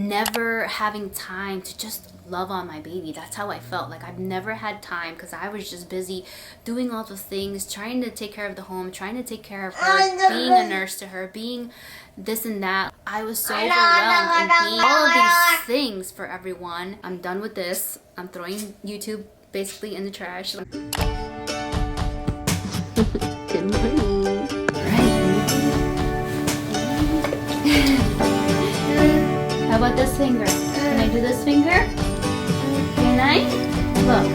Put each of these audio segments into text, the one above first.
never having time to just love on my baby. That's how I felt. Like I've never had time because I was just busy doing all the things, trying to take care of the home, trying to take care of her, being a nurse to her, being this and that. I was so overwhelmed and being all of these things for everyone. I'm done with this. I'm throwing YouTube basically in the trash. Good morning. How about this finger? Can I do this finger? Can I? Look,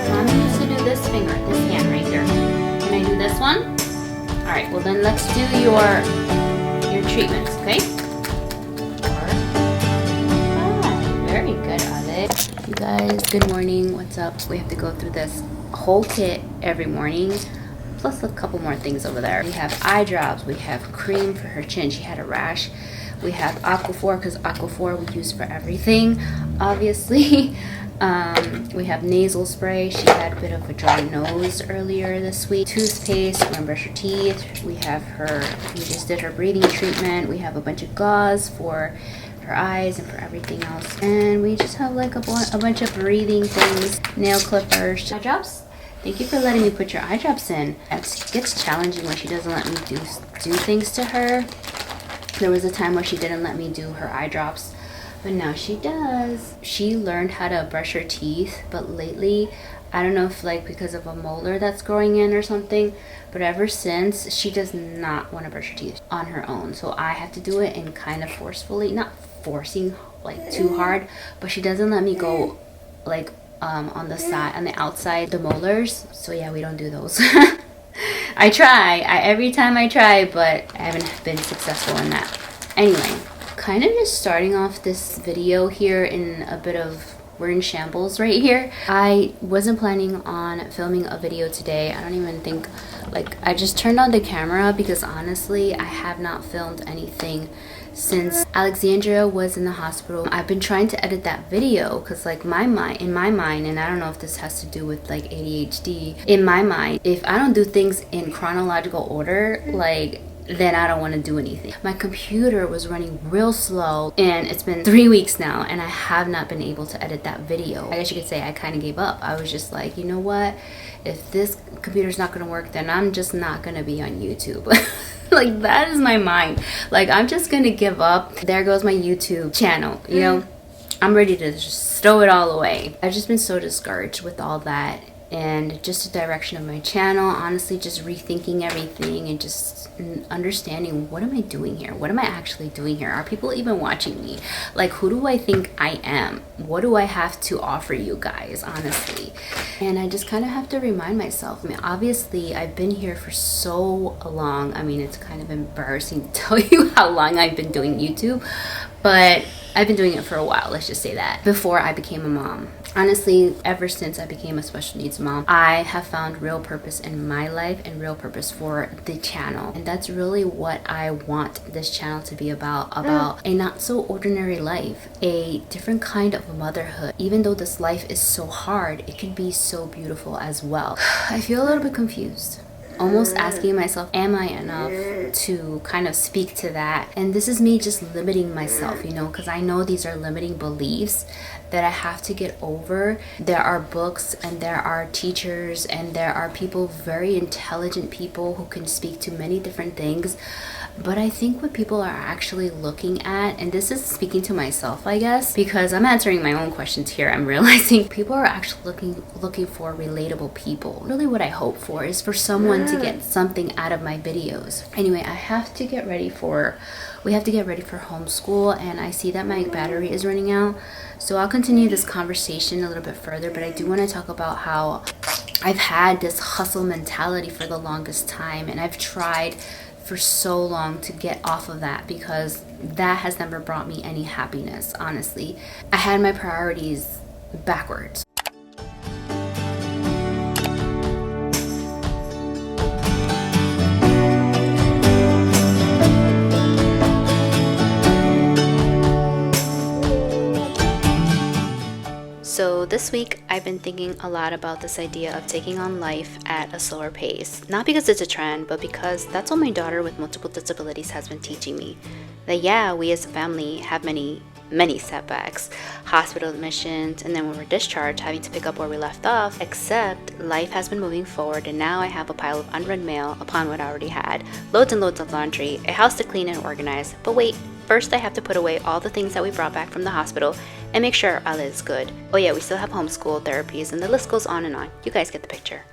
mommy used to do this finger, this hand right here. Can I do this one? Alright, well then let's do your treatments, okay? Very good, Alex. You guys, good morning. What's up? We have to go through this whole kit every morning, plus a couple more things over there. We have eye drops, we have cream for her chin. She had a rash. We have Aquaphor, because Aquaphor we use for everything, obviously. We have nasal spray. She had a bit of a dry nose earlier this week. Toothpaste, we're gonna brush her teeth. We have her, we just did her breathing treatment. We have a bunch of gauze for her eyes and for everything else. And we just have like a bunch of breathing things, nail clippers. Eye drops? Thank you for letting me put your eye drops in. It gets challenging when she doesn't let me do things to her. There was a time where she didn't let me do her eye drops, but now she does. She learned how to brush her teeth, but lately, I don't know if like because of a molar that's growing in or something, but ever since, she does not want to brush her teeth on her own. So I have to do it and kind of forcefully, not forcing like too hard, but she doesn't let me go like on the side, on the outside, the molars. So yeah, we don't do those. I try, every time I try, but I haven't been successful in that. Anyway, kind of just starting off this video here in a bit of, we're in shambles right here. I wasn't planning on filming a video today. I don't even think, like, I just turned on the camera because honestly, I have not filmed anything since Alexandria was in the hospital. I've been trying to edit that video because like in my mind, and I don't know if this has to do with like ADHD, in my mind, if I don't do things in chronological order, like then I don't want to do anything. My computer was running real slow and it's been 3 weeks now and I have not been able to edit that video. I guess you could say I kind of gave up. I was just like, you know what? If this computer's not going to work, then I'm just not going to be on YouTube. Like that is my mind. Like I'm just gonna give up. There goes my YouTube channel, you know. I'm ready to just throw it all away. I've just been so discouraged with all that and just the direction of my channel. Honestly, just rethinking everything and just understanding, what am I doing here? What am I actually doing here? Are people even watching me? Like, who do I think I am? What do I have to offer you guys, honestly? And I just kind of have to remind myself. I mean, obviously, I've been here for so long. I mean, it's kind of embarrassing to tell you how long I've been doing YouTube, but I've been doing it for a while, let's just say that, before I became a mom. Honestly, ever since I became a special needs mom, I have found real purpose in my life and real purpose for the channel. And that's really what I want this channel to be about a not so ordinary life, a different kind of motherhood. Even though this life is so hard, it can be so beautiful as well. I feel a little bit confused. Almost asking myself, am I enough to kind of speak to that? And this is me just limiting myself, you know, because I know these are limiting beliefs that I have to get over. There are books and there are teachers and there are people, very intelligent people who can speak to many different things. But I think what people are actually looking at, and this is speaking to myself, I guess, because I'm answering my own questions here, I'm realizing people are actually looking for relatable people. Really what I hope for is for someone to get something out of my videos. Anyway, I have to get ready for, we have to get ready for homeschool, and I see that my battery is running out. So I'll continue this conversation a little bit further, but I do want to talk about how I've had this hustle mentality for the longest time, and I've tried for so long to get off of that because that has never brought me any happiness, honestly. I had my priorities backwards. So this week, I've been thinking a lot about this idea of taking on life at a slower pace. Not because it's a trend, but because that's what my daughter with multiple disabilities has been teaching me. That yeah, we as a family have many many setbacks, hospital admissions, and then when we're discharged, having to pick up where we left off, except life has been moving forward and now I have a pile of unread mail upon what I already had, loads and loads of laundry, a house to clean and organize. But wait, first I have to put away all the things that we brought back from the hospital and make sure Ale is good. Oh yeah, we still have homeschool therapies and the list goes on and on. You guys get the picture.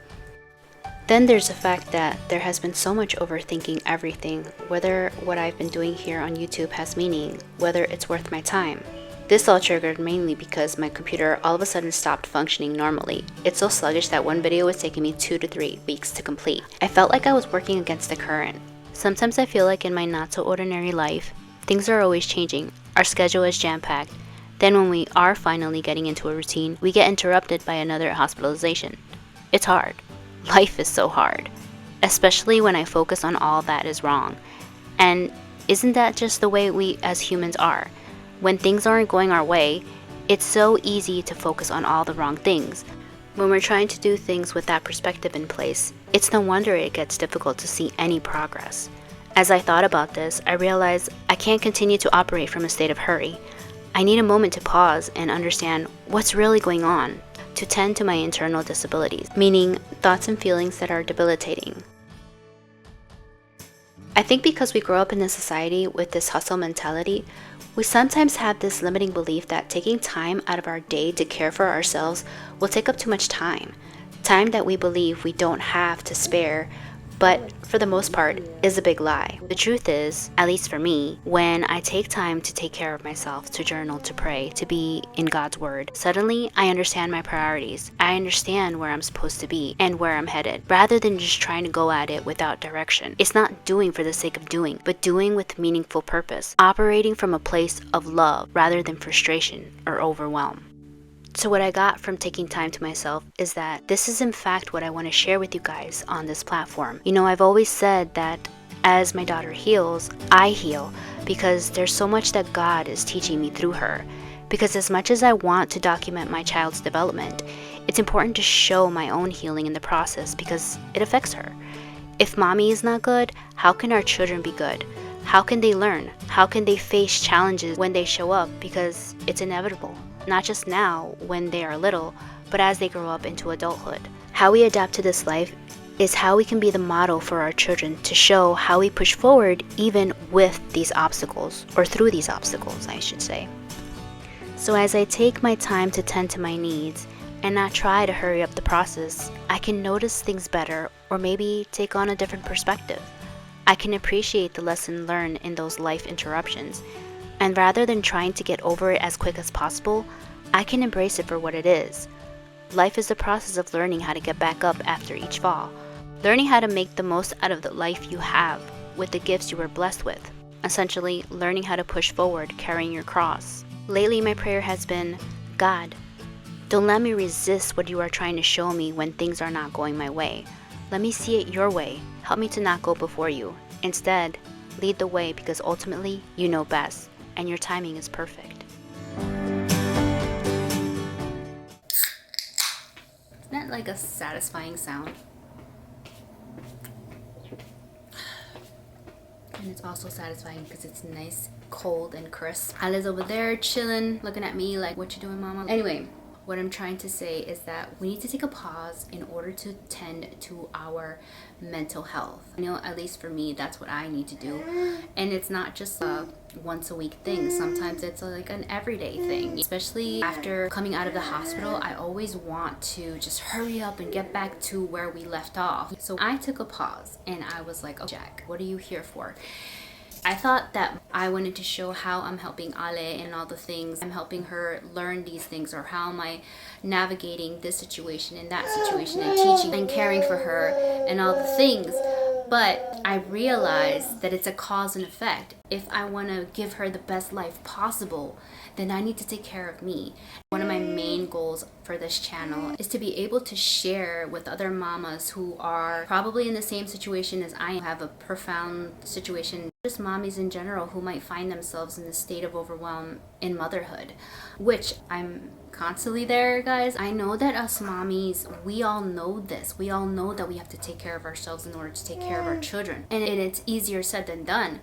Then there's the fact that there has been so much overthinking everything, whether what I've been doing here on YouTube has meaning, whether it's worth my time. This all triggered mainly because my computer all of a sudden stopped functioning normally. It's so sluggish that one video was taking me 2 to 3 weeks to complete. I felt like I was working against the current. Sometimes I feel like in my not so ordinary life, things are always changing. Our schedule is jam-packed. Then when we are finally getting into a routine, we get interrupted by another hospitalization. It's hard. Life is so hard, especially when I focus on all that is wrong. And isn't that just the way we as humans are? When things aren't going our way, it's so easy to focus on all the wrong things. When we're trying to do things with that perspective in place, it's no wonder it gets difficult to see any progress. As I thought about this, I realized I can't continue to operate from a state of hurry. I need a moment to pause and understand what's really going on, to tend to my internal disabilities, meaning thoughts and feelings that are debilitating. I think because we grow up in a society with this hustle mentality, we sometimes have this limiting belief that taking time out of our day to care for ourselves will take up too much time that we believe we don't have to spare, but for the most part is a big lie. The truth is, at least for me, when I take time to take care of myself, to journal, to pray, to be in God's word, suddenly I understand my priorities. I understand where I'm supposed to be and where I'm headed, rather than just trying to go at it without direction. It's not doing for the sake of doing, but doing with meaningful purpose, operating from a place of love rather than frustration or overwhelm. So what I got from taking time to myself is that this is in fact what I want to share with you guys on this platform. You know, I've always said that as my daughter heals, I heal, because there's so much that God is teaching me through her. Because as much as I want to document my child's development, it's important to show my own healing in the process because it affects her. If mommy is not good, how can our children be good? How can they learn? How can they face challenges when they show up? Because it's inevitable. Not just now when they are little, but as they grow up into adulthood. How we adapt to this life is how we can be the model for our children to show how we push forward even with these obstacles, or through these obstacles, I should say. So as I take my time to tend to my needs and not try to hurry up the process, I can notice things better or maybe take on a different perspective. I can appreciate the lesson learned in those life interruptions. And rather than trying to get over it as quick as possible, I can embrace it for what it is. Life is the process of learning how to get back up after each fall. Learning how to make the most out of the life you have with the gifts you were blessed with. Essentially, learning how to push forward carrying your cross. Lately, my prayer has been, God, don't let me resist what you are trying to show me when things are not going my way. Let me see it your way. Help me to not go before you. Instead, lead the way because ultimately you know best. And your timing is perfect. Isn't that like a satisfying sound? And it's also satisfying because it's nice, cold, and crisp. Ali's over there chilling, looking at me like, what you doing, mama? Anyway, what I'm trying to say is that we need to take a pause in order to tend to our mental health. You know, at least for me, that's what I need to do. And it's not just a once a week thing. Sometimes it's like an everyday thing. Especially after coming out of the hospital, I always want to just hurry up and get back to where we left off. So I took a pause and I was like, oh, Jack, what are you here for? I thought that I wanted to show how I'm helping Ale and all the things. I'm helping her learn these things, or how am I navigating this situation and that situation and teaching and caring for her and all the things. But I realized that it's a cause and effect. If I want to give her the best life possible, then I need to take care of me. One of my main goals for this channel is to be able to share with other mamas who are probably in the same situation as I have a profound situation, just mommies in general who might find themselves in a state of overwhelm in motherhood, which I'm constantly there, guys. I know that us mommies, we all know this. We all know that we have to take care of ourselves in order to take care of our children. And it's easier said than done.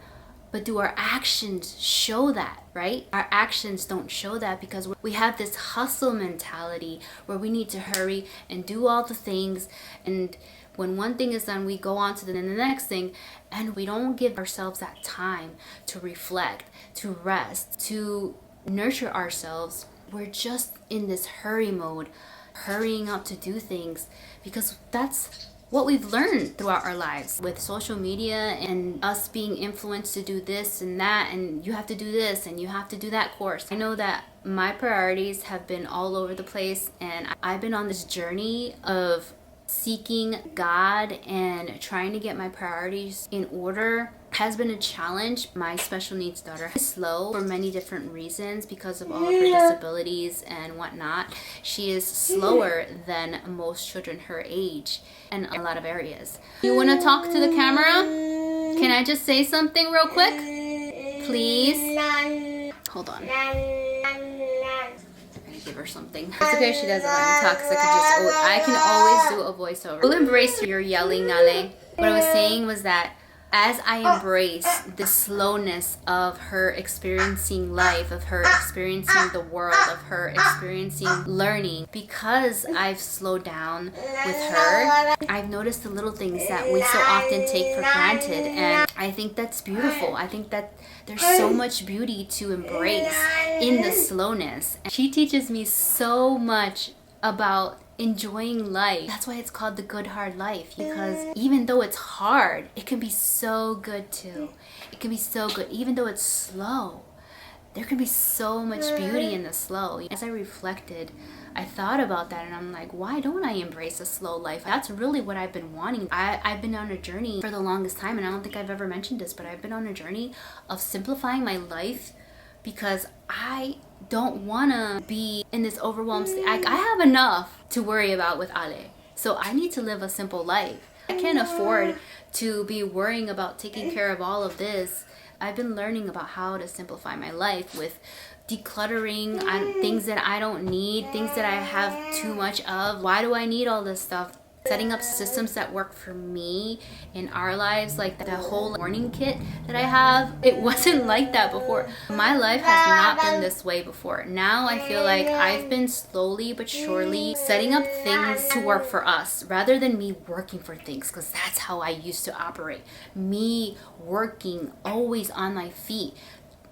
But do our actions show that, right? Our actions don't show that because we have this hustle mentality where we need to hurry and do all the things. And when one thing is done, we go on to the next thing, and we don't give ourselves that time to reflect, to rest, to nurture ourselves. We're just in this hurry mode, hurrying up to do things because that's what we've learned throughout our lives with social media and us being influenced to do this and that, and you have to do this and you have to do that course. I know that my priorities have been all over the place, and I've been on this journey of seeking God and trying to get my priorities in order. Has been a challenge. My special needs daughter is slow for many different reasons because of all of her disabilities and whatnot. She is slower than most children her age in a lot of areas. You want to talk to the camera? Can I just say something real quick? Please? Hold on. Give her something. It's okay if she doesn't let me talk because I can always do a voiceover. We'll embrace your yelling, Ale. What I was saying was that as I embrace the slowness of her experiencing life, of her experiencing the world, of her experiencing learning, because I've slowed down with her, I've noticed the little things that we so often take for granted, and I think that's beautiful. I think that there's so much beauty to embrace in the slowness. And she teaches me so much about enjoying life. That's why it's called the good hard life, because even though it's hard, it can be so good too. It can be so good even though it's slow. There can be so much beauty in the slow. As I reflected, I thought about that, and I'm like, why don't I embrace a slow life? That's really what I've been wanting. I've been on a journey for the longest time, and I don't think I've ever mentioned this, but I've been on a journey of simplifying my life because I don't want to be in this overwhelmed state. I have enough to worry about with Ale. So I need to live a simple life. I can't afford to be worrying about taking care of all of this. I've been learning about how to simplify my life with decluttering things that I don't need, things that I have too much of. Why do I need all this stuff? Setting up systems that work for me in our lives, like the whole morning kit that I have. It wasn't like that before. My life has not been this way before. Now I feel like I've been slowly but surely setting up things to work for us rather than me working for things, because that's how I used to operate. Me working, always on my feet,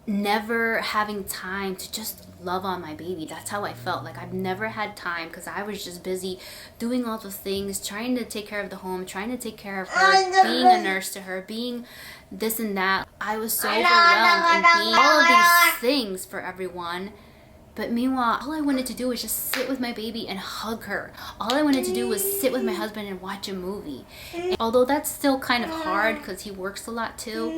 never having time to just love on my baby. That's how I felt. Like I've never had time because I was just busy doing all the things, trying to take care of the home, trying to take care of her, being a nurse to her, being this and that. I was so overwhelmed and being all of these things for everyone. But meanwhile, all I wanted to do was just sit with my baby and hug her. All I wanted to do was sit with my husband and watch a movie. And although that's still kind of hard because he works a lot too,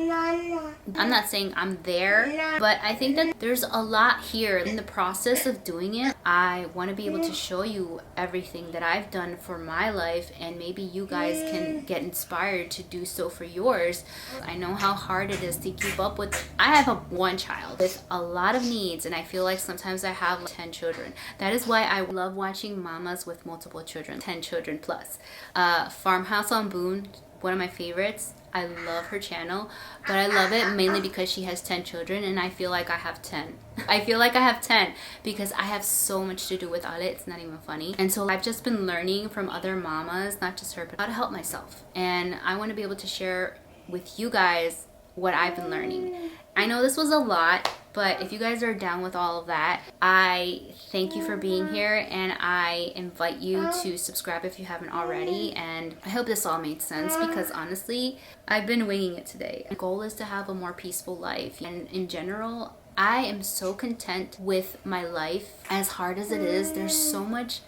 I'm not saying I'm there, but I think that there's a lot here in the process of doing it. I want to be able to show you everything that I've done for my life, and maybe you guys can get inspired to do so for yours. I know how hard it is to keep up with. I have one child with a lot of needs, and I feel like sometimes I have 10 children. That is why I love watching mamas with multiple children, 10 children plus. Farmhouse on Boone, one of my favorites. I love her channel, but I love it mainly because she has 10 children, and I feel like I have 10. I feel like I have 10 because I have so much to do with Ale. It's not even funny. And so I've just been learning from other mamas, not just her, but how to help myself. And I want to be able to share with you guys what I've been learning. I know this was a lot, but if you guys are down with all of that, I thank you for being here, and I invite you to subscribe if you haven't already. And I hope this all made sense, because honestly, I've been winging it today. The goal is to have a more peaceful life, and in general, I am so content with my life. As hard as it is, there's so much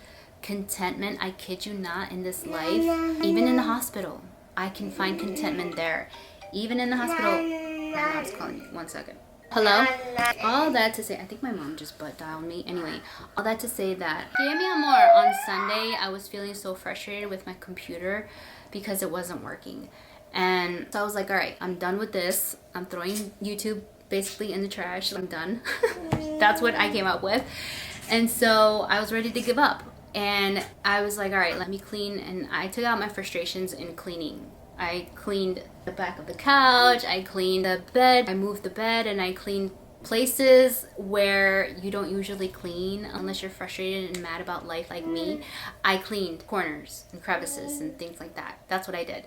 contentment, I kid you not, in this life. Even in the hospital, I can find contentment there. Even in the hospital. My mom's calling me. 1 second. Hello? All that to say, I think my mom just butt dialed me. Anyway, all that to say that, mi amor, on Sunday, I was feeling so frustrated with my computer because it wasn't working. And so I was like, all right, I'm done with this. I'm throwing YouTube basically in the trash. I'm done. That's what I came up with. And so I was ready to give up. And I was like, all right, let me clean. And I took out my frustrations in cleaning. I cleaned the back of the couch, I cleaned the bed, I moved the bed, and I cleaned places where you don't usually clean unless you're frustrated and mad about life like me. I cleaned corners and crevices and things like that. That's what I did.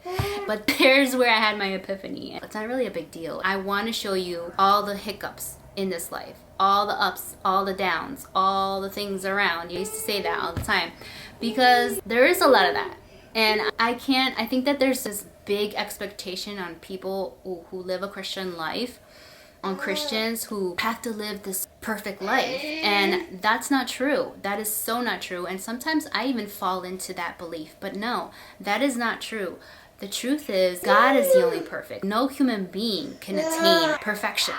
But there's where I had my epiphany. It's not really a big deal. I want to show you all the hiccups in this life, all the ups, all the downs, all the things around. I used to say that all the time because there is a lot of that. And I think that there's this big expectation on people who live a Christian life, on Christians who have to live this perfect life. And that's not true. That is so not true. And sometimes I even fall into that belief. But no, that is not true. The truth is, God is the only perfect. No human being can attain perfection.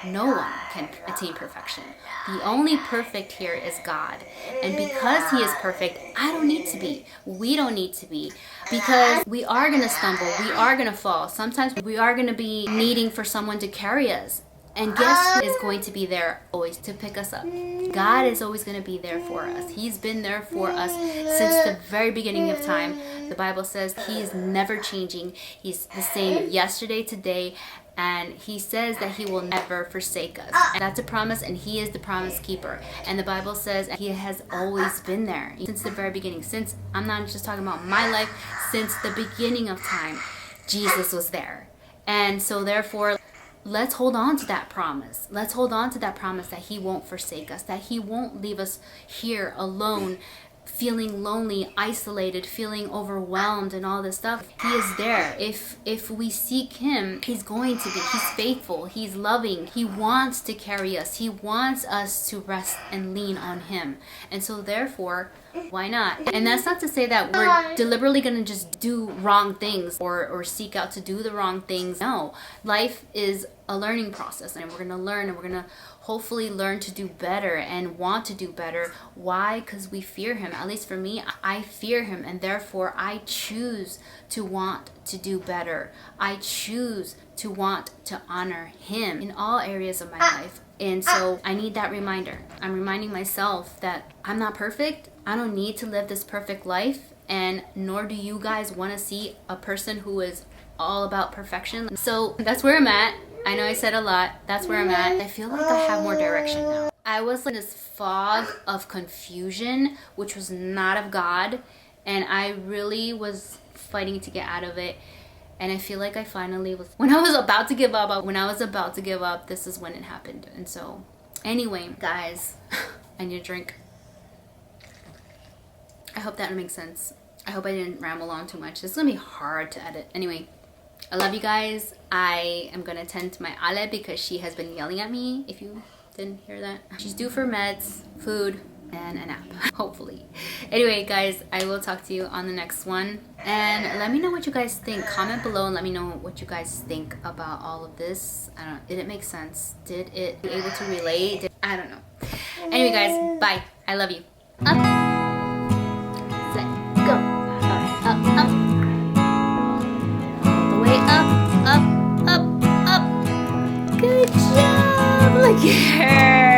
No one can attain perfection. The only perfect here is God. And because He is perfect, I don't need to be. We don't need to be. Because we are going to stumble. We are going to fall. Sometimes we are going to be needing for someone to carry us. And guess who is going to be there always to pick us up? God is always going to be there for us. He's been there for us since the very beginning of time. The Bible says He is never changing. He's the same yesterday, today, and He says that He will never forsake us. And that's a promise, and He is the promise keeper. And the Bible says He has always been there since the very beginning. Since, I'm not just talking about my life, since the beginning of time, Jesus was there. And so therefore, let's hold on to that promise. Let's hold on to that promise that He won't forsake us, that He won't leave us here alone, feeling lonely, isolated, feeling overwhelmed and all this stuff. He is there. If we seek Him, He's going to be. He's faithful. He's loving. He wants to carry us. He wants us to rest and lean on Him. And so therefore, why not? And that's not to say that we're deliberately going to just do wrong things or seek out to do the wrong things. No. Life is a learning process, and we're going to learn, and we're going to hopefully learn to do better and want to do better. Why? Because we fear Him. At least for me, I fear Him, and therefore I choose to want to do better. I choose to want to honor Him in all areas of my life. And so I need that reminder. I'm reminding myself that I'm not perfect. I don't need to live this perfect life, and nor do you guys want to see a person who is all about perfection. So that's where I'm at. I know I said a lot. That's where I'm at. I feel like I have more direction now. I was in this fog of confusion, which was not of God, and I really was fighting to get out of it. And I feel like I finally was, when I was about to give up, this is when it happened. And so, anyway, guys, I need a drink. I hope that makes sense. I hope I didn't ramble on too much. This is going to be hard to edit. Anyway, I love you guys. I am going to tend to my Ale because she has been yelling at me, if you didn't hear that. She's due for meds, food, and a nap, hopefully. Anyway, guys, I will talk to you on the next one. And let me know what you guys think. Comment below and let me know what you guys think about all of this. I don't know. Did it make sense? Did it be able to relate? I don't know. Anyway, guys, bye. I love you. Up. Set. Go. Up, up, up. All the way up, up, up, up. Good job. Look at her.